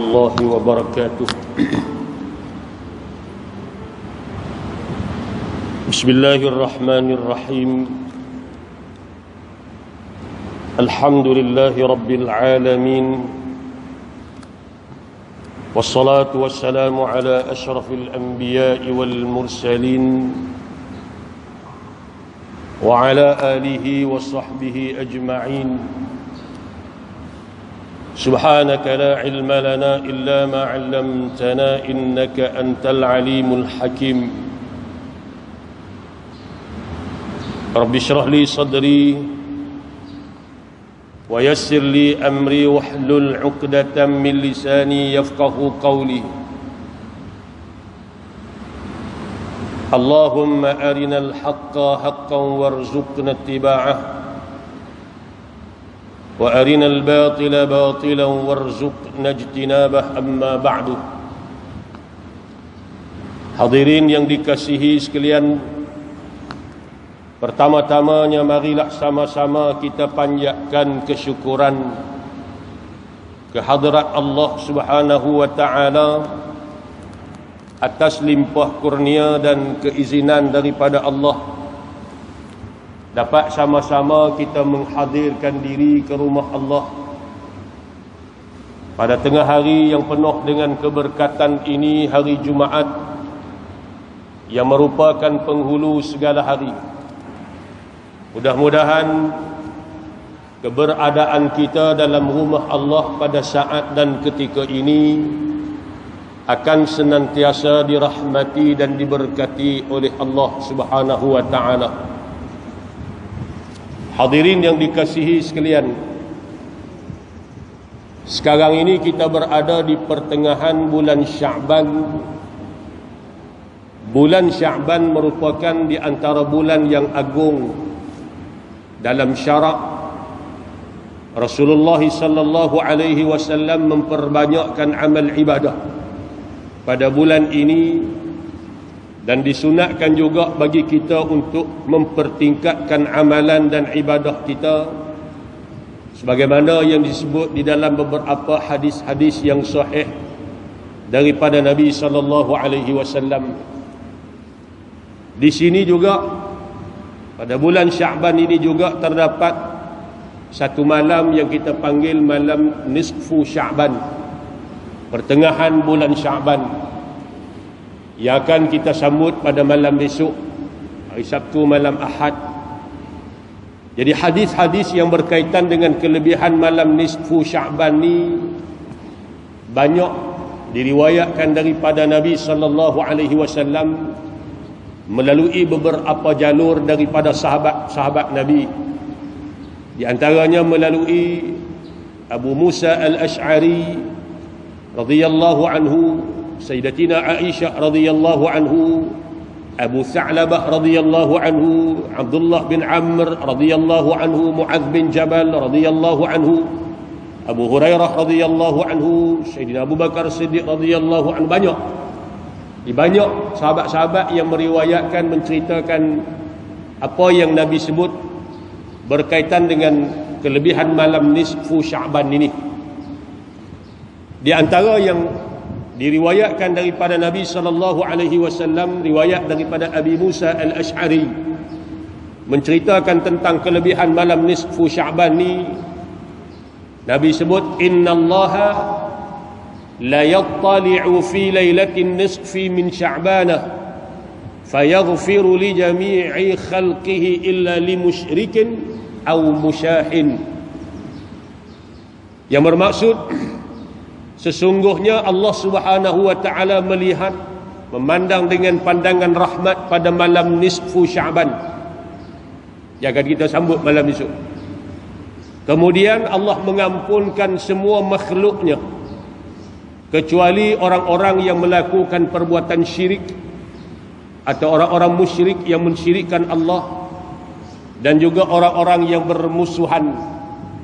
الله وبركاته. بسم الله الرحمن الرحيم. الحمد لله رب العالمين، والصلاة والسلام على أشرف الأنبياء والمرسلين وعلى آله وصحبه أجمعين. سبحانك لا علم لنا إلا ما علمتنا إنك أنت العليم الحكيم. رب اشرح لي صدري ويسر لي أمري واحلل عقدة من لساني يفقه قولي. اللهم أرنا الحق حقا وارزقنا اتباعه، وأرنا الباطل باطلا وارزقنا اجتنابه. أما بعد. Hadirin yang dikasihi sekalian, pertama-tamanya marilah sama-sama kita panjatkan kesyukuran kehadrat Allah Subhanahu wa taala atas limpah kurnia dan keizinan daripada Allah, dapat sama-sama kita menghadirkan diri ke rumah Allah pada tengah hari yang penuh dengan keberkatan ini, hari Jumaat yang merupakan penghulu segala hari. Mudah-mudahan keberadaan kita dalam rumah Allah pada saat dan ketika ini akan senantiasa dirahmati dan diberkati oleh Allah Subhanahu wa taala. Hadirin yang dikasihi sekalian, sekarang ini kita berada di pertengahan bulan Sya'ban. Bulan Sya'ban merupakan di antara bulan yang agung dalam syarak. Rasulullah sallallahu alaihi wasallam memperbanyakkan amal ibadah pada bulan ini, dan disunatkan juga bagi kita untuk mempertingkatkan amalan dan ibadah kita sebagaimana yang disebut di dalam beberapa hadis-hadis yang sahih daripada Nabi sallallahu alaihi wasallam. Di sini juga pada bulan Sya'ban ini juga terdapat satu malam yang kita panggil malam nisfu Sya'ban, pertengahan bulan Sya'ban, yang akan kita sambut pada malam besok, hari Sabtu malam Ahad. Jadi hadis-hadis yang berkaitan dengan kelebihan malam nisfu Sya'ban ni banyak diriwayatkan daripada Nabi sallallahu alaihi wasallam melalui beberapa jalur daripada sahabat-sahabat Nabi. Di antaranya melalui Abu Musa al-Ash'ari radhiyallahu anhu, Sayyidatina Aisyah radhiyallahu anhu, Abu Tha'labah radhiyallahu anhu, Abdullah bin Amr radhiyallahu anhu, Mu'adz bin Jabal radhiyallahu anhu, Abu Hurairah radhiyallahu anhu, Sayyidina Abu Bakar Siddiq radhiyallahu anhu. Banyak sahabat-sahabat yang meriwayatkan, menceritakan apa yang Nabi sebut berkaitan dengan kelebihan malam nisfu Sya'ban ini. Di antara yang diriwayatkan daripada Nabi sallallahu alaihi wasallam, riwayat daripada Abi Musa al-Ash'ari menceritakan tentang kelebihan malam nisfu Sya'ban ni. Nabi sebut, innallaha la yattali'u fi lailatin nisfi min Sya'bana fayaghfiru li jami'i khalqihi illa li musyrikin aw musyahin. Yang bermaksud, sesungguhnya Allah Subhanahu wa taala melihat, memandang dengan pandangan rahmat pada malam nisfu Sya'ban yang akan kita sambut malam esok. Kemudian Allah mengampunkan semua makhluknya kecuali orang-orang yang melakukan perbuatan syirik atau orang-orang musyrik yang mensyirikkan Allah, dan juga orang-orang yang bermusuhan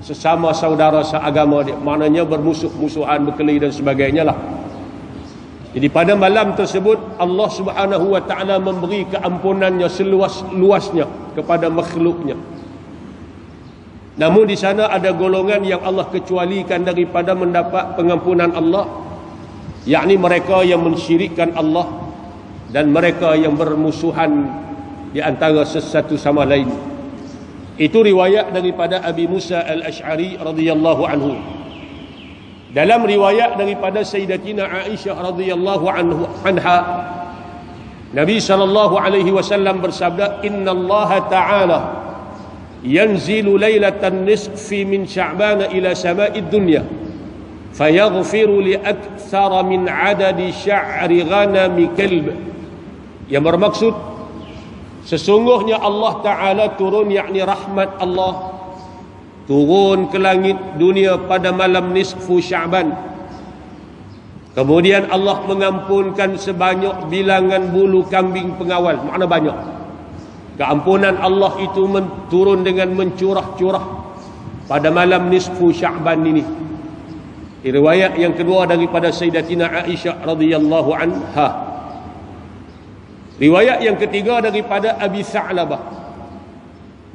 sesama saudara seagama dia, maknanya bermusuh-musuhan, berkelahi dan sebagainya lah. Jadi pada malam tersebut Allah Subhanahu wa taala memberi keampunannya seluas-luasnya kepada makhluknya. Namun di sana ada golongan yang Allah kecualikan daripada mendapat pengampunan Allah, yakni mereka yang mensyirikkan Allah dan mereka yang bermusuhan di antara sesatu sama lain. Itu riwayat daripada Abi Musa al-Ash'ari radhiyallahu anhu. Dalam riwayat daripada Sayyidatina Aisyah radhiyallahu anha, Nabi sallallahu alaihi wasallam bersabda, "Inna Allah Ta'ala yanzilu lailatan nisfi min Sya'ban ila sama'id dunya fayaghfiru li aktsara min adadi sya'ri ghanami kalb." Yang bermaksud, sesungguhnya Allah Ta'ala turun, yakni rahmat Allah turun ke langit dunia pada malam nisfu Sya'ban. Kemudian Allah mengampunkan sebanyak bilangan bulu kambing pengawal. Makna banyak. Keampunan Allah itu turun dengan mencurah-curah pada malam nisfu Sya'ban ini. Riwayat yang kedua daripada Sayyidatina Aisyah radhiyallahu anha. Riwayat yang ketiga daripada Abi Tha'labah.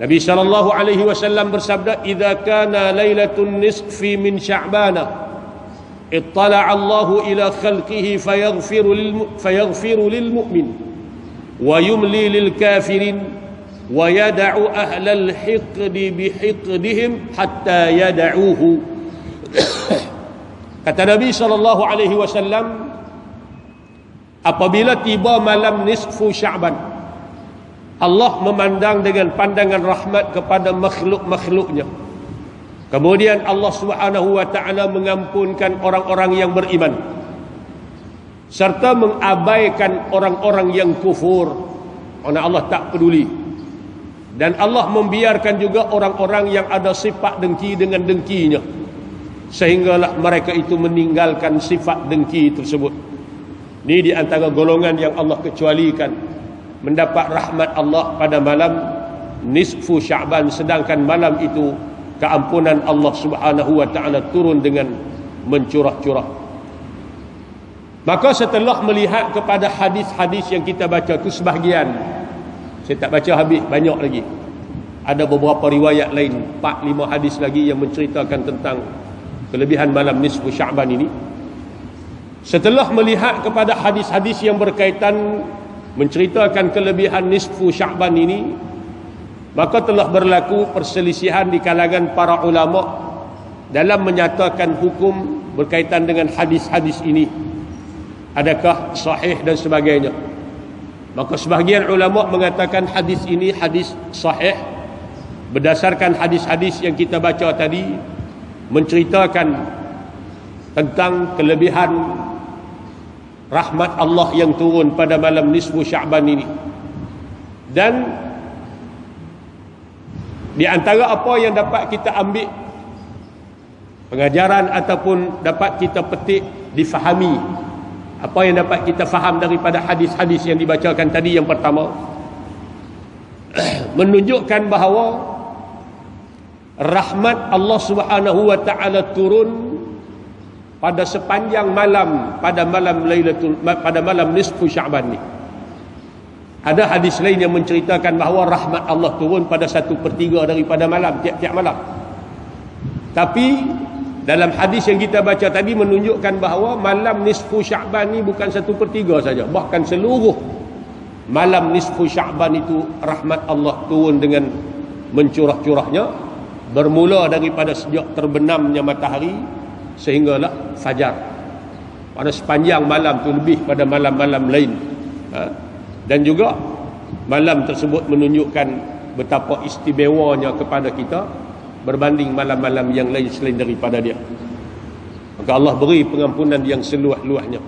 Nabi sallallahu alaihi wasallam bersabda, "Idza kana lailatun nisfi min Sya'ban, ittala'a Allahu ila khalqihi fayaghfiru lil mu'min wa yumli lil kafirin wa yada'u ahlal hiqdi bihiqdihim hatta yada'uhu." Kata Nabi sallallahu alaihi wasallam, apabila tiba malam nisfu Sya'ban, Allah memandang dengan pandangan rahmat kepada makhluk-makhluknya. Kemudian Allah Subhanahu wa taala mengampunkan orang-orang yang beriman serta mengabaikan orang-orang yang kufur, kerana Allah tak peduli. Dan Allah membiarkan juga orang-orang yang ada sifat dengki dengan dengkinya, sehinggalah mereka itu meninggalkan sifat dengki tersebut. Ini di antara golongan yang Allah kecualikan mendapat rahmat Allah pada malam nisfu Sya'ban, sedangkan malam itu keampunan Allah Subhanahu wa taala turun dengan mencurah-curah. Maka setelah melihat kepada hadis-hadis yang kita baca itu sebahagian, saya tak baca habis, banyak lagi. Ada beberapa riwayat lain, 4-5 hadis lagi yang menceritakan tentang kelebihan malam nisfu Sya'ban ini. Setelah melihat kepada hadis-hadis yang berkaitan menceritakan kelebihan nisfu Sya'ban ini, maka telah berlaku perselisihan di kalangan para ulama dalam menyatakan hukum berkaitan dengan hadis-hadis ini, adakah sahih dan sebagainya. Maka sebahagian ulama mengatakan hadis ini hadis sahih berdasarkan hadis-hadis yang kita baca tadi, menceritakan tentang kelebihan rahmat Allah yang turun pada malam nisfu Sya'ban ini. Dan di antara apa yang dapat kita ambil pengajaran ataupun dapat kita petik, difahami, apa yang dapat kita faham daripada hadis-hadis yang dibacakan tadi, yang pertama, menunjukkan bahawa rahmat Allah Subhanahu wa taala turun pada sepanjang malam, pada malam nisfu Sya'ban ni. Ada hadis lain yang menceritakan bahawa rahmat Allah turun pada 1/3 daripada malam, tiap-tiap malam. Tapi dalam hadis yang kita baca tadi menunjukkan bahawa malam nisfu Sya'ban ni bukan 1/3 saja, bahkan seluruh malam nisfu Sya'ban itu rahmat Allah turun dengan mencurah-curahnya, bermula daripada sejak terbenamnya matahari sehinggalah fajar. Pada sepanjang malam tu lebih pada malam-malam lain. Dan juga malam tersebut menunjukkan betapa istimewanya kepada kita berbanding malam-malam yang lain selain daripada dia. Maka Allah beri pengampunan yang seluas-luasnya.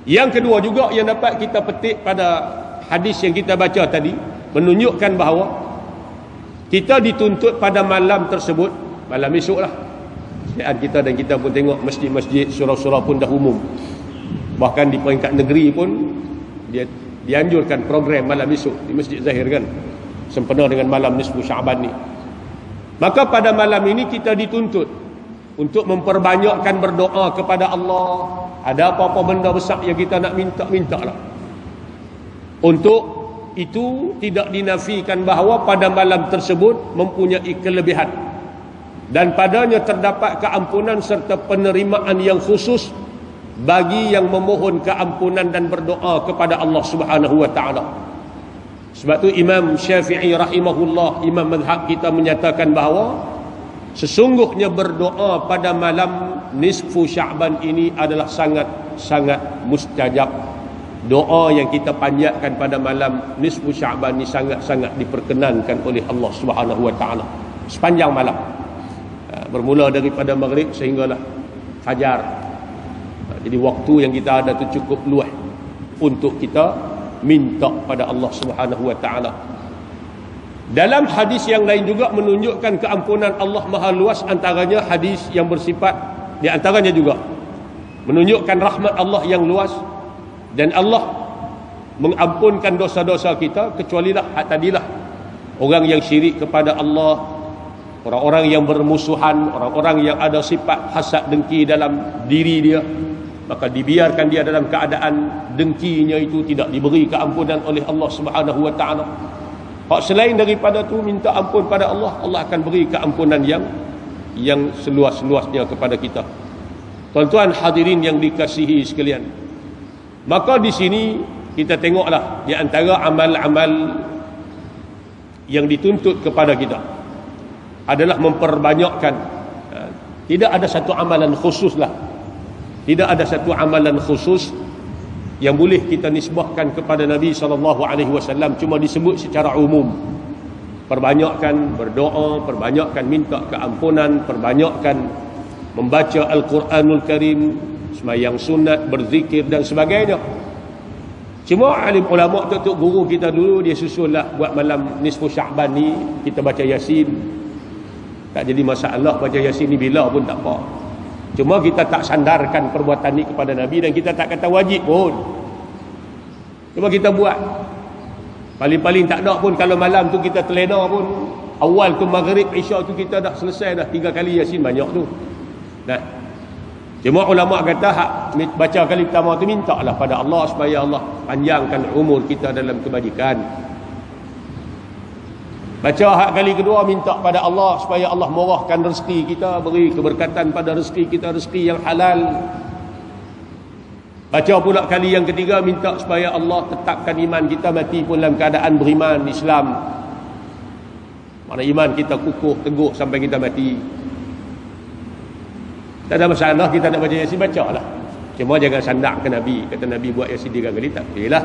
Yang kedua juga yang dapat kita petik pada hadis yang kita baca tadi, menunjukkan bahawa kita dituntut pada malam tersebut, malam esok lah. Kita dan kita pun tengok masjid-masjid, surau-surau pun dah umum. Bahkan di peringkat negeri pun dia dianjurkan program malam esok di Masjid Zahir kan, sempena dengan malam nisfu Sya'ban ni. Maka pada malam ini kita dituntut untuk memperbanyakkan berdoa kepada Allah. Ada apa-apa benda besar yang kita nak minta lah. Untuk itu tidak dinafikan bahawa pada malam tersebut mempunyai kelebihan dan padanya terdapat keampunan serta penerimaan yang khusus bagi yang memohon keampunan dan berdoa kepada Allah Subhanahu wa taala. Sebab tu Imam Syafi'i rahimahullah, imam mazhab kita, menyatakan bahawa sesungguhnya berdoa pada malam nisfu Sya'ban ini adalah sangat mustajab. Doa yang kita panjatkan pada malam nisfu Sya'ban ini sangat diperkenankan oleh Allah Subhanahu wa taala sepanjang malam. Bermula daripada maghrib sehinggalah fajar. Jadi waktu yang kita ada tu cukup luas untuk kita minta pada Allah Subhanahu wa taala. Dalam hadis yang lain juga menunjukkan keampunan Allah Maha luas, antaranya hadis yang bersifat, di antaranya juga menunjukkan rahmat Allah yang luas, dan Allah mengampunkan dosa-dosa kita, kecualilah tadilah orang yang syirik kepada Allah, orang-orang yang bermusuhan, orang-orang yang ada sifat hasad dengki dalam diri dia, maka dibiarkan dia dalam keadaan dengkinya itu, tidak diberi keampunan oleh Allah Subhanahu wa taala. Hak selain daripada tu minta ampun pada Allah, Allah akan beri keampunan yang seluas-luasnya kepada kita. Tuan-tuan hadirin yang dikasihi sekalian, maka di sini kita tengoklah di antara amal-amal yang dituntut kepada kita adalah memperbanyakkan. Tidak ada satu amalan khusus lah. Tidak ada satu amalan khusus yang boleh kita nisbahkan kepada Nabi SAW, cuma disebut secara umum. Perbanyakkan berdoa, perbanyakkan minta keampunan, perbanyakkan membaca Al-Quranul Karim, sembahyang sunat, berzikir dan sebagainya. Cuma alim ulama' tok guru kita dulu, dia susullah buat malam nisfu Sya'ban ni kita baca Yasin. Tak jadi masalah baca Yasin ni bila pun tak apa. Cuma kita tak sandarkan perbuatan ni kepada Nabi, dan kita tak kata wajib pun. Cuma kita buat. Paling-paling tak ada pun kalau malam tu kita terlena pun, awal tu maghrib isyak tu kita dah selesai dah 3 kali Yasin, banyak tu. Nah. Cuma ulama kata hak baca kali pertama tu mintalah pada Allah supaya Allah panjangkan umur kita dalam kebajikan. Baca hak kali kedua minta pada Allah supaya Allah murahkan rezeki kita, beri keberkatan pada rezeki kita, rezeki yang halal. Baca pula kali yang ketiga minta supaya Allah tetapkan iman kita, mati pun dalam keadaan beriman Islam. Mana iman kita kukuh teguh sampai kita mati. Tak ada masalah kita nak baca Yasin, baca lah. Cuma jangan sandak ke Nabi. Kata Nabi buat Yasin 3 kali, tak boleh lah.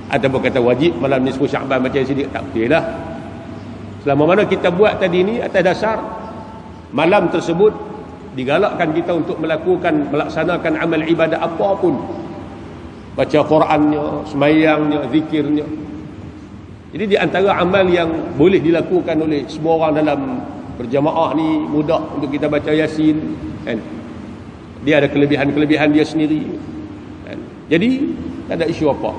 Ataupun kata wajib malam nisfu Sya'ban baca Yasin, tak boleh lah. Selama mana kita buat tadi ni atas dasar malam tersebut digalakkan kita untuk melaksanakan amal ibadah apapun, baca Qurannya, sembahyangnya, zikirnya. Jadi di antara amal yang boleh dilakukan oleh semua orang dalam berjamaah ni, mudah untuk kita baca Yasin, kan? Dia ada kelebihan-kelebihan dia sendiri, kan? Jadi tak ada isu apa.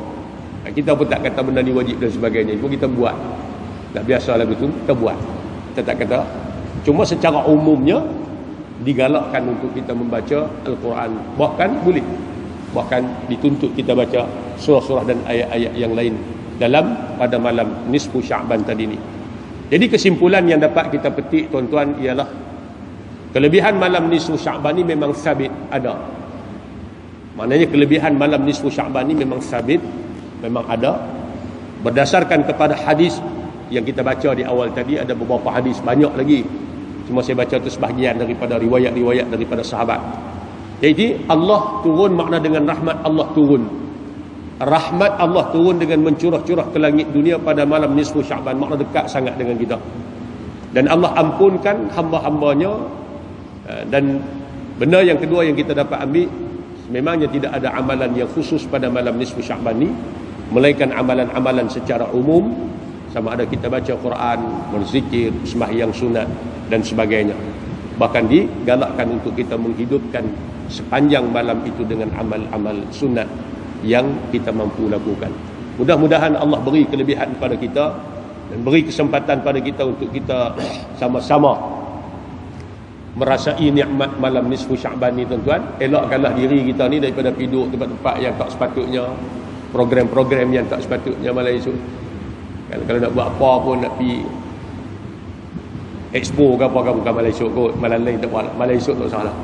Kita pun tak kata benda ni wajib dan sebagainya, cuma kita buat. Tak biasa lagu tu kita buat. Kita tak kata. Cuma secara umumnya digalakkan untuk kita membaca Al-Quran. Bahkan boleh, bahkan dituntut kita baca surah-surah dan ayat-ayat yang lain pada malam nisfu Sya'ban tadi ni. Jadi kesimpulan yang dapat kita petik tuan-tuan ialah kelebihan malam nisfu Sya'ban ni memang sabit, ada. Maknanya kelebihan malam nisfu Sya'ban ni memang sabit, memang ada. Berdasarkan kepada hadis yang kita baca di awal tadi, ada beberapa hadis, banyak lagi. Cuma saya baca tu sebahagian daripada riwayat-riwayat daripada sahabat. Jadi Allah turun makna dengan rahmat Allah turun. Rahmat Allah turun dengan mencurah-curah ke langit dunia pada malam nisfu Sya'ban, makna dekat sangat dengan kita. Dan Allah ampunkan hamba-hambanya. Dan benda yang kedua yang kita dapat ambil, memangnya tidak ada amalan yang khusus pada malam nisfu Sya'ban ni, melainkan amalan-amalan secara umum, sama ada kita baca Quran, berzikir, sembahyang sunat dan sebagainya. Bahkan digalakkan untuk kita menghidupkan sepanjang malam itu dengan amal-amal sunat yang kita mampu lakukan. Mudah-mudahan Allah beri kelebihan kepada kita dan beri kesempatan pada kita untuk kita sama-sama merasai nikmat malam nisfu Sya'ban ni tuan-tuan. Elakkanlah diri kita ni daripada duduk tempat-tempat yang tak sepatutnya, program-program yang tak sepatutnya malam esok. Kalau nak buat apa pun, nak pergi expo ke apa, bukan malam esok kot, malam lain tak buat, malam esok tak salah.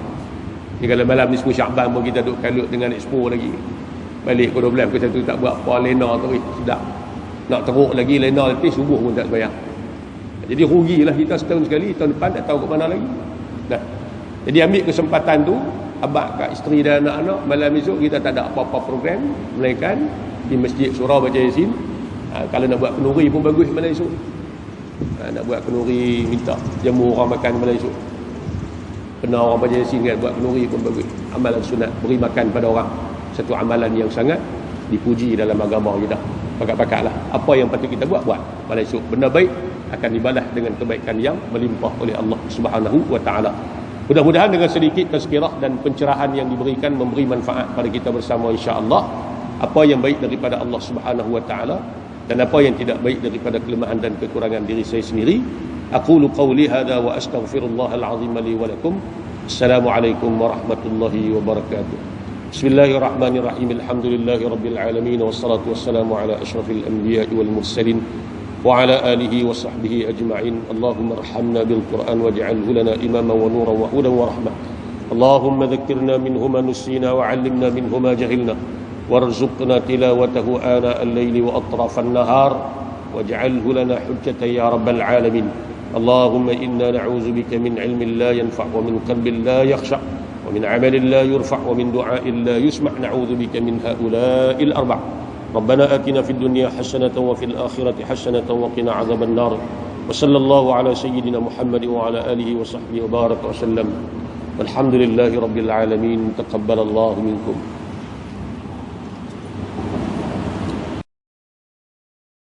Ni kalau malam ni semua Syakban pun kita duk kalut dengan expo lagi. Balik ke 12 kita tu tak buat apa, lena tu sedap. Nak teruk lagi lena letih subuh pun tak sembahyang. Jadi rugilah kita setahun sekali, tahun depan tak tahu ke mana lagi. Nah. Jadi ambil kesempatan tu, abang kat isteri dan anak-anak, malam esok kita tak ada apa-apa program, melainkan di masjid surau baca Yasin. Kalau nak buat kenduri pun bagus malam esok. Nak buat kenduri, minta jamu orang makan malam esok. Pernah orang baca Yasin kan, buat kenduri pun bagus. Amalan sunat, beri makan pada orang. Satu amalan yang sangat dipuji dalam agama kita. Pakat-pakatlah. Apa yang patut kita buat, buat. Malam esok benda baik akan dibalas dengan kebaikan yang melimpah oleh Allah Subhanahu wa taala. Mudah-mudahan dengan sedikit tazkirah dan pencerahan yang diberikan memberi manfaat pada kita bersama insya-Allah. Apa yang baik daripada Allah Subhanahu wa taala dan apa yang tidak baik daripada kelemahan dan kekurangan diri saya sendiri. Aqulu qawli hadza wa astaghfirullahal azim li wa lakum. Assalamualaikum warahmatullahi wabarakatuh. Bismillahirrahmanirrahim. Alhamdulillahirabbil alamin wassalatu wassalamu ala asyrafil anbiya'i wal mursalin وعلى آله وصحبه أجمعين. اللهم ارحمنا بالقرآن واجعله لنا إماما ونورا وهدى ورحمة. اللهم ذكرنا منه ما نسينا وعلمنا منه ما جهلنا وارزقنا تلاوته آناء الليل وأطراف النهار واجعله لنا حجة يا رب العالمين. اللهم إنا نعوذ بك من علم لا ينفع ومن قلب لا يخشع ومن عمل لا يرفع ومن دعاء لا يسمع. نعوذ بك من هؤلاء الأربع. ربنا آتنا في الدنيا حسنة وفي الآخرة حسنة وقنا عذاب النار. وصلى الله على سيدنا محمد وعلى آله وصحبه وبارك وسلم. والحمد لله رب العالمين. تقبل الله منكم.